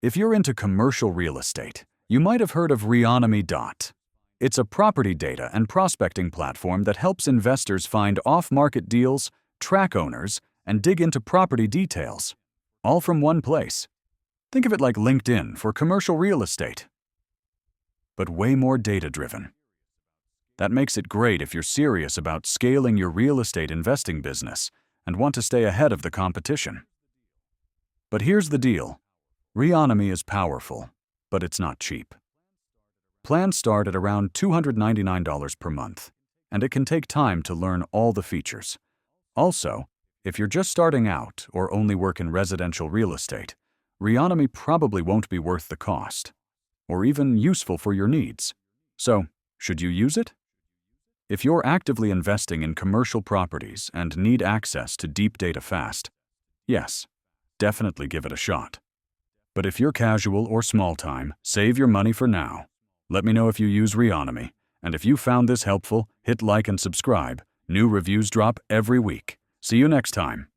If you're into commercial real estate, you might have heard of Reonomy. It's a property data and prospecting platform that helps investors find off-market deals, track owners, and dig into property details, all from one place. Think of it like LinkedIn for commercial real estate, but way more data-driven. That makes it great if you're serious about scaling your real estate investing business and want to stay ahead of the competition. But here's the deal. Reonomy is powerful, but it's not cheap. Plans start at around $299 per month, and it can take time to learn all the features. Also, if you're just starting out or only work in residential real estate, Reonomy probably won't be worth the cost, or even useful for your needs. So, should you use it? If you're actively investing in commercial properties and need access to deep data fast, yes, definitely give it a shot. But if you're casual or small time, save your money for now. Let me know if you use Reonomy, and if you found this helpful, hit like and subscribe. New reviews drop every week. See you next time.